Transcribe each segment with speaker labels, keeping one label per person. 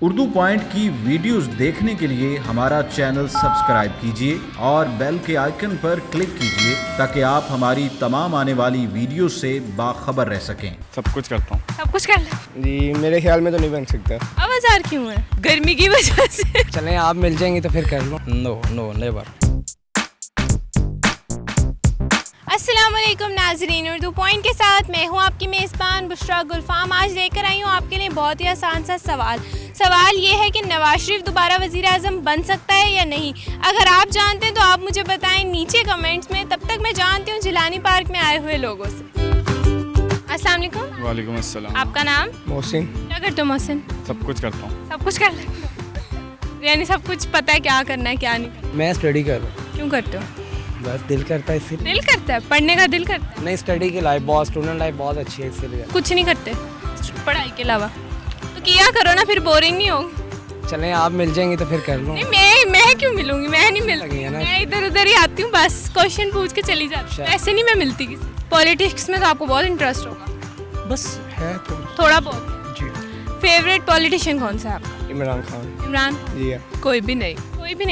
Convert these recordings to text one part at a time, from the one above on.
Speaker 1: Urdu point की videos देखने के लिए हमारा चैनल सब्सक्राइब कीजिए और बेल के आइकन पर क्लिक कीजिए ताकि आप हमारी तमाम आने वाली वीडियो से बाखबर रह सकें।
Speaker 2: सब कुछ करता हूँ।
Speaker 3: सब कुछ कर ले
Speaker 4: जी मेरे ख्याल में तो नहीं बन सकता।
Speaker 3: अब आजार क्यों है? गर्मी की वजह से।
Speaker 4: चलें आप मिल जाएंगी तो फिर कर लो।
Speaker 5: No never.
Speaker 3: अस्सलाम वालेकुम नाजरीन, उर्दू पॉइंट के साथ मैं हूँ आपकी मेज़बान बुशरा गुलफाम। आज लेकर आई हूँ आपके लिए बहुत ही आसान सा सवाल ये है कि नवाज शरीफ दोबारा वज़ीर आज़म बन सकता है या नहीं। अगर आप जानते हैं तो आप मुझे बताएं नीचे कमेंट्स में। तब तक मैं जानती हूँ जिलानी पार्क में आए हुए लोगों से। अस्सलाम वालेकुम।
Speaker 2: वालेकुम अस्सलाम।
Speaker 3: आपका नाम?
Speaker 4: मोहसिन।
Speaker 3: क्या करते हो मोहसिन?
Speaker 2: सब कुछ करता हूँ।
Speaker 3: सब कुछ कर लेते, यानी सब कुछ पता है क्या करना है क्या नहीं करना।
Speaker 4: मैं स्टडी कर रहा हूँ।
Speaker 3: क्यों करते हो?
Speaker 4: बस दिल करता है इसीलिए।
Speaker 3: दिल करता है, पढ़ने का दिल करता है।
Speaker 4: नहीं, स्टडी की लाइफ बहुत, स्टूडेंट लाइफ बहुत अच्छी है इसीलिए।
Speaker 3: कुछ नहीं करते पढ़ाई के अलावा तो किया करो ना, फिर बोरिंग नहीं होगी।
Speaker 4: चलें आप मिल जाएंगी तो फिर कर लो।
Speaker 3: नहीं मैं क्यों मिलूंगी? मैं नहीं
Speaker 4: लगी है
Speaker 3: मिलती,
Speaker 4: ना।
Speaker 3: मैं इधर उधर ही आती हूँ, बस क्वेश्चन पूछ के चली जाती हूँ। ऐसे नहीं मैं मिलती किसी। पॉलिटिक्स में तो आपको बहुत इंटरेस्ट होगा।
Speaker 4: बस है तो
Speaker 3: थोड़ा बहुत।
Speaker 4: जी।
Speaker 3: फेवरेट पॉलिटिशियन कौन सा है आपका?
Speaker 4: इमरान खान।
Speaker 3: इमरान?
Speaker 4: जी है।
Speaker 3: कोई भी नहीं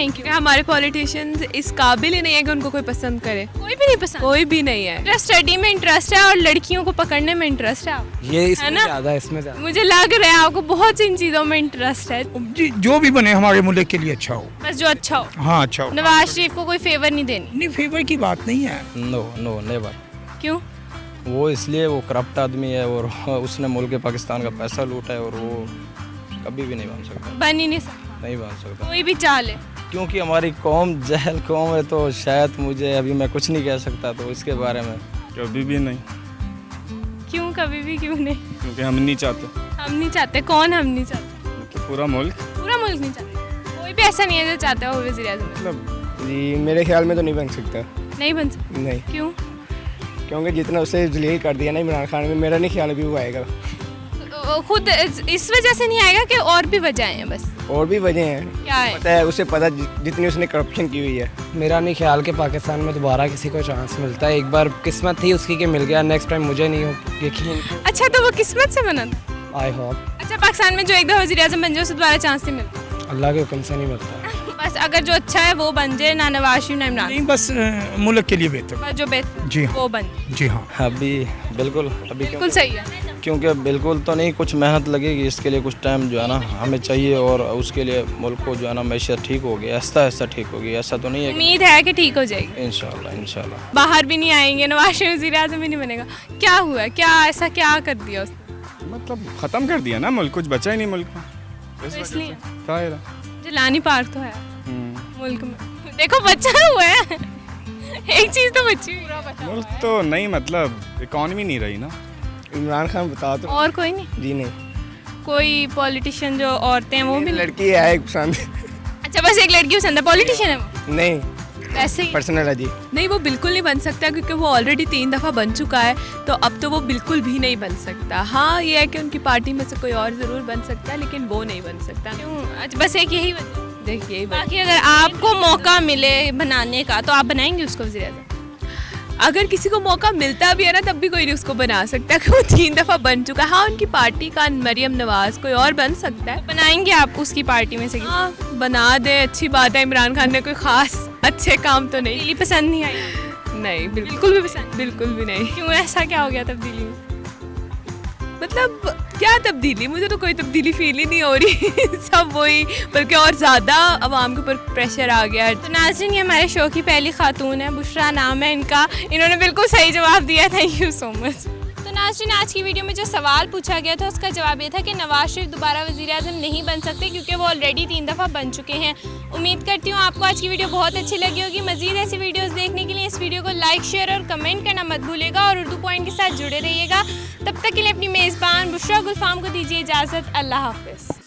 Speaker 3: क्यों? हमारे पॉलिटिशियंस इस काबिल ही नहीं है कि उनको कोई पसंद करे। कोई भी नहीं पसंद, कोई भी नहीं है। स्टडी में इंटरेस्ट है और लड़कियों को पकड़ने में इंटरेस्ट है आपको।
Speaker 4: ये इसमें
Speaker 3: है ना?
Speaker 4: ज़्यादा, इसमें ज़्यादा।
Speaker 3: मुझे लग रहा है आपको बहुत इन चीज़ों में इंटरेस्ट है।
Speaker 6: जी, जो भी बने हमारे मुल्क के लिए अच्छा हो।
Speaker 3: बस जो अच्छा हो।
Speaker 6: हाँ अच्छा हो।
Speaker 3: नवाज शरीफ को कोई फेवर नहीं देनी।
Speaker 6: नहीं, फेवर की बात नहीं है।
Speaker 5: No never.
Speaker 3: क्यों?
Speaker 5: वो इसलिए वो करप्ट आदमी है और उसने मुल्क पाकिस्तान का पैसा लूटा है और वो कभी भी नहीं बन सकता।
Speaker 3: बन ही नहीं सकता।
Speaker 5: नहीं बन सकता
Speaker 3: कोई भी चाल है।
Speaker 5: क्योंकि हमारी कौम जहल कौम है, तो शायद मुझे अभी मैं कुछ नहीं कह सकता तो इसके बारे में।
Speaker 2: कभी भी नहीं,
Speaker 3: क्यों कभी भी क्यों नहीं?
Speaker 2: क्योंकि हम नहीं चाहते।
Speaker 3: हम नहीं चाहते? कौन हम नहीं चाहते?
Speaker 2: मतलब पूरा मुल्क।
Speaker 3: पूरा मुल्क नहीं चाहते। कोई भी ऐसा नहीं है जो चाहता हो वज़ीर आज़म।
Speaker 2: मतलब
Speaker 4: जी मेरे ख्याल में तो नहीं बन सकता।
Speaker 3: नहीं बन सकता।
Speaker 4: नहीं,
Speaker 3: क्यों?
Speaker 4: क्योंकि जितना उसे जलील कर दिया ना इमरान खान में, मेरा नहीं ख्याल अभी वो आएगा।
Speaker 3: खुद इस वजह से नहीं आएगा कि और भी वजह हैं? बस
Speaker 4: और भी वजह हैं।
Speaker 3: क्या है?
Speaker 4: पता है उसे, पता जितनी उसने करप्शन की हुई है। मेरा नहीं ख्याल कि पाकिस्तान में दोबारा किसी को चांस मिलता है। एक बार किस्मत थी उसकी कि मिल गया, नेक्स्ट टाइम मुझे नहीं हो यकीन।
Speaker 3: अच्छा, तो वो किस्मत से बना था।
Speaker 4: I hope.
Speaker 3: अच्छा, पाकिस्तान में जो एक दफा वज़ीर आज़म बन जाए उसे दोबारा चांस नहीं मिलता?
Speaker 4: अल्लाह के हुक्म से नहीं मिलता।
Speaker 3: बस अगर जो अच्छा है वो बन जाए, ना नवाज शरीफ ना इमरान,
Speaker 6: नहीं, बस मुल्क के लिए बेहतर।
Speaker 3: बस जो बेहतर
Speaker 6: जी हाँ।
Speaker 3: वो बन।
Speaker 6: जी हाँ।
Speaker 5: अभी बिल्कुल
Speaker 3: बिल्कुल सही है।
Speaker 5: क्योंकि बिल्कुल तो नहीं, कुछ मेहनत लगेगी इसके लिए, कुछ टाइम जो है ना हमें चाहिए और उसके लिए मुल्क को जो है ना मैशत ठीक होगी, ऐसा ठीक होगी। ऐसा तो नहीं है।
Speaker 3: उम्मीद है कि ठीक हो जाएगी
Speaker 5: इंशाल्लाह।
Speaker 3: बाहर भी नहीं आएंगे, नवाज शरीफ वज़ीर आज़म भी नहीं बनेगा। क्या हुआ? क्या ऐसा क्या कर दिया उसने?
Speaker 2: मतलब ख़त्म कर दिया ना मुल्क, कुछ बचा ही नहीं मुल्क में।
Speaker 3: तो इसलिए
Speaker 2: जाहिर
Speaker 3: जिलानी पार्क तो है मुल्क में, देखो बचा हुआ है। एक चीज़ तो बची हुई है।
Speaker 2: मुल्क तो नहीं, मतलब इकॉनमी नहीं रही ना।
Speaker 4: इमरान खान बता तो।
Speaker 3: और कोई नहीं?
Speaker 4: जी नहीं।
Speaker 3: कोई पॉलिटिशियन जो औरतें हैं वो भी?
Speaker 4: लड़की है एक पसंद।
Speaker 3: अच्छा, बस एक लड़की पसंद है। पॉलिटिशियन है वो?
Speaker 4: नहीं,
Speaker 3: ऐसे ही
Speaker 4: पर्सनल है जी।
Speaker 7: नहीं, वो बिल्कुल नहीं बन सकता क्योंकि वो ऑलरेडी 3 दफ़ा बन चुका है, तो अब तो वो बिल्कुल भी नहीं बन सकता। हाँ, ये है कि उनकी पार्टी में से कोई और ज़रूर बन सकता है, लेकिन वो नहीं बन सकता।
Speaker 3: क्यों? अच्छा, बस एक यही वजह।
Speaker 7: देखिए,
Speaker 3: बाकी अगर आपको मौका मिले बनाने का तो आप बनाएंगे उसको वज़ीर आज़म?
Speaker 7: अगर किसी को मौका मिलता भी है ना तब भी कोई नहीं उसको बना सकता क्योंकि वो 3 दफ़ा बन चुका है। हाँ, उनकी पार्टी का मरियम नवाज कोई और बन सकता है।
Speaker 3: बनाएंगे आप उसकी पार्टी में से किसी?
Speaker 7: हाँ, बना दे, अच्छी बात है। इमरान खान ने कोई ख़ास अच्छे काम तो नहीं।
Speaker 3: दिल्ली पसंद नहीं आई?
Speaker 7: नहीं,
Speaker 3: बिल्कुल भी पसंद?
Speaker 7: बिल्कुल भी नहीं।
Speaker 3: क्यों? ऐसा क्या हो गया तब्दीली में?
Speaker 7: मतलब क्या तब्दीली? मुझे तो कोई तब्दीली फील ही नहीं हो रही। सब वही, बल्कि और ज़्यादा अवाम के ऊपर प्रेशर आ गया।
Speaker 3: तो नाज़रीन, ये हमारे शो की पहली खातून है, बुशरा नाम है इनका। इन्होंने बिल्कुल सही जवाब दिया। Thank you so much. तो नाज़रीन, आज की वीडियो में जो सवाल पूछा गया था उसका जवाब ये था कि नवाज शरीफ दोबारा वज़ीर आज़म नहीं बन सकते क्योंकि वो ऑलरेडी 3 दफ़ा बन चुके हैं। उम्मीद करती हूँ आपको आज की वीडियो बहुत अच्छी लगी होगी। मज़ीद ऐसी वीडियोस देखने के लिए इस वीडियो को लाइक, शेयर और कमेंट करना मत भूलिएगा और उर्दू पॉइंट के साथ जुड़े रहिएगा। तब तक के लिए अपनी मेज़बान बुशरा गुलफाम को दीजिए इजाज़त। अल्लाह हाफ़िज़।